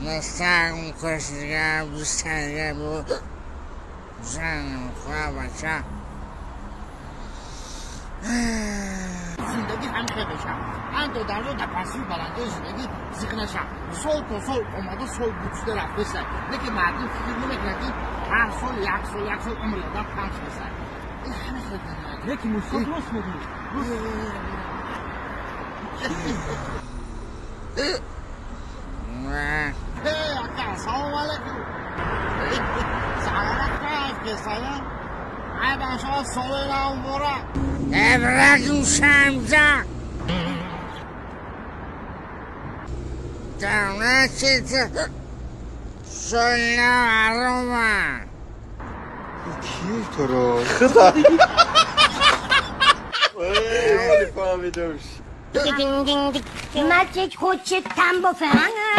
نستعلم کشیدگاه بستنگاه بود زنم خواه بچه زندگی همیشه بشم انتو در رو دپنسی بلنده زندگی زیق نشم سول تو سول اومده سول بوچده رفته سر نکه مردم فکر نمیکنه که هر سال یک سال عمر یادم پنج بسر این همه خیلی نمیده یکی موسیقی روست میدونی سلام علیکم سلام علیکم ای بچه‌ها سلام برا ابراهیم شمزا دانشت سلام کیه تو رو خدا ولی فهمیدمش Magic hoche tambo fanga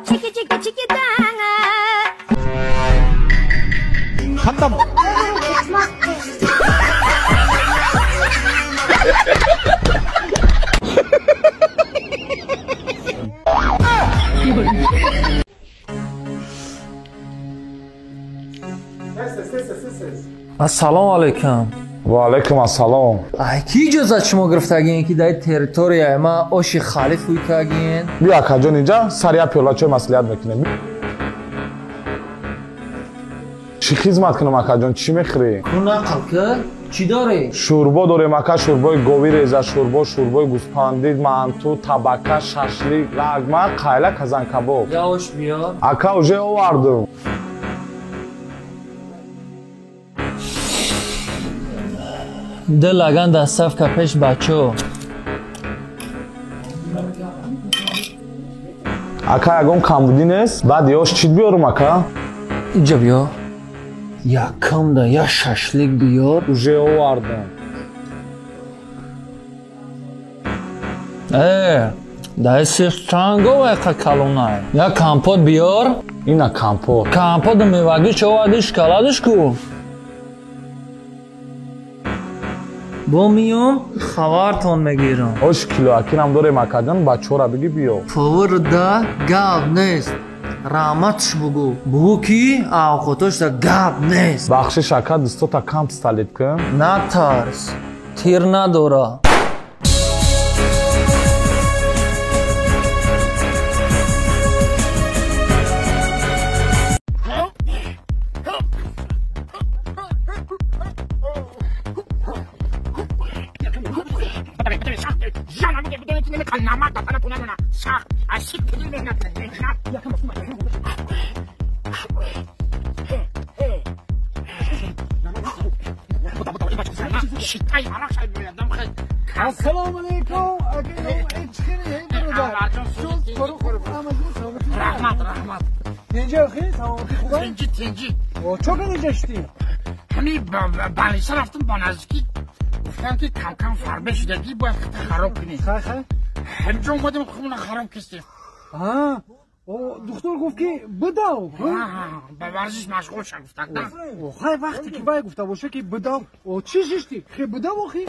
chiki danga Tamam السلام علیکم و علیکم السلام کی اجازت شما گرفتگین که در تریتوریای ما آشی خالیف ہوی کگین بیا کجا اینجا سریع پیولا چه مسئولیت میکنه چی خدمت کنم اکا جان چی میخری اون نقل که چی داری شوربا داریم اکا شوربای گوی ریزه شوربای گوسپندی مانتو تبکه ششلیک لغمه قایله کازان کباب یواش بیا اکا اوجه آوردم ده لگن در صف کپش بچو اکا یکم کمبودی نیست بعد یاش چی بیارم اکا اینجا بیا یا کم ده یا ششلیک بیار اوجه آوردم ده سیخ چانگو و اقا کلونه یا کمپوت بیار اینا کمپوت میوگی چه وادش کلادش کو با میام خبرتون میگیرم اوش کیلو اکینم داره مکدن بچه را بگی بیا پاور دا گاب نیست رامتش بگو کی آقاتش دا گاب نیست بخشی شکر دستو تا کم تستالید کن نه ترس تیر نداره السلام علیکم رحمت اینجا خیلی سلامتی خوبه؟ تنجی چه اینجا شدی؟ همین بانیسا رفتم با نزدیکی گفتم که کم فربه شدگی باید خراب کنی همینجا اومدم خونه خراب کستیم دکتر گفت که بداو به ورزش مشغول شد گفتن نه خیلی وقتی که باید گفته باشه که بداو چی ششتی؟ خیلی بداو خیلی؟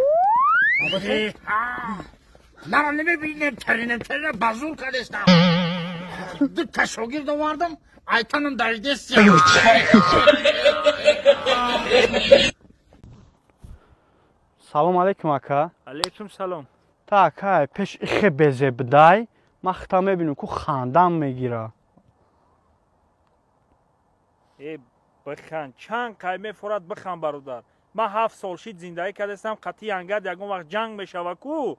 مرا نمیبینیم ترینم بازور کردستم دو تا شاگرد آوردم ایتانم در دست سلام علیکم اکا علیکم سلام تا اکا پیش اخی بزه بدای مختا میبینم که خاندم میگیره بخند چند قیمه فراد بخند برادر من 7 سال شید زندگی کردستم قطعی انگرد یکم وقت جنگ میشوه کو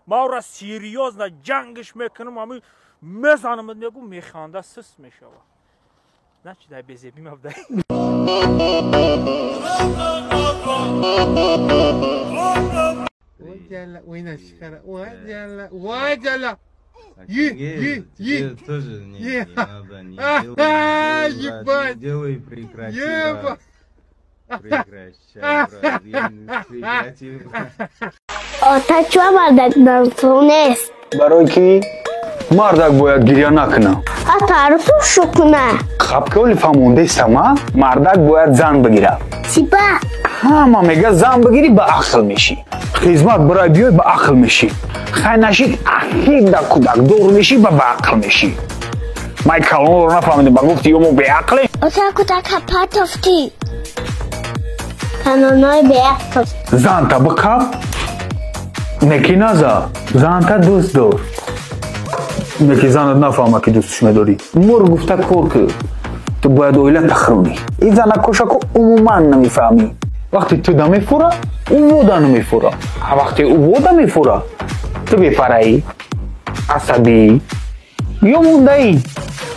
ما را سیریوز نه جنگش میکنم همین میزنم نگو میخنده سست میشوه نه چی دای بزیبی مبدای وای тоже не надо, не делай, брат, не делай, прекрати, брат. Прекращай, брат, прекрати, брат. آتش و بردک نمتونست برای کی؟ мардак бояд гирья накунад. А тарифу шукуна. Хаб ки оли фаҳмондестама, мардак бояд зан бигирад. Типа. Ҳама мега зан бигирӣ ба ақл мешӣ. Хизмат бирай биёй ба ақл мешӣ. Хайнашид ахида кудак дор мешӣ ба ақл мешӣ. Май калонро нафаҳмидим ба гуфти ё мо беақле. Ота кудак патофти. Каноной беақл. Занта бикаб. Неки наза. Занта дӯст дор. Неки занат нафаҳма ки дӯстш медорӣ. Моро гуфта кор кӣ. Ту бояд оила тахронӣ. Ин занакошако умуман намефаҳмӣ. Вақте ту намефура, ӯ вода намефура. А вақте ӯ вода мефура, ту бепараӣ, асабӣ ё мондаӣ.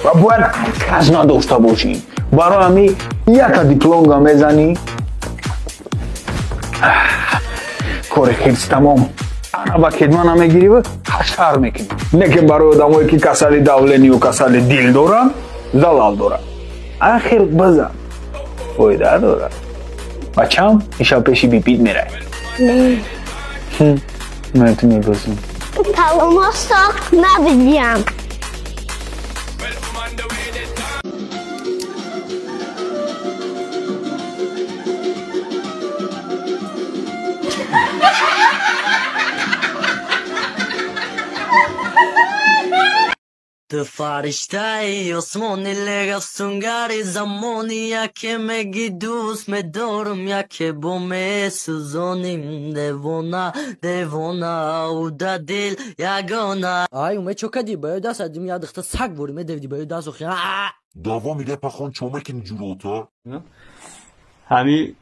Ва бояд каш надошта бошӣ. Барои ҳамин яка дипломга мезанӣ. Кори хирс тамом. Ана ба хидмат намегирӣ, ҳашар мекунӣ. Не ки барои одамое ки касали давлению касали дил доранд, залал доранд. Ахир бизан. Фоида дорад. Бачам, ишаб пеши бипит мерай. Не. Метуни бозӣ. Талома сохт набидям. Du farishtai osmoni legaston gari zamoni yake megi dus me dorum yake bome suzonim devona uda dil yagona ay ume chokadi bayo das adim yadıkta sak vur me devdi bayo das oxya dava mile paxon çomek in juroto همین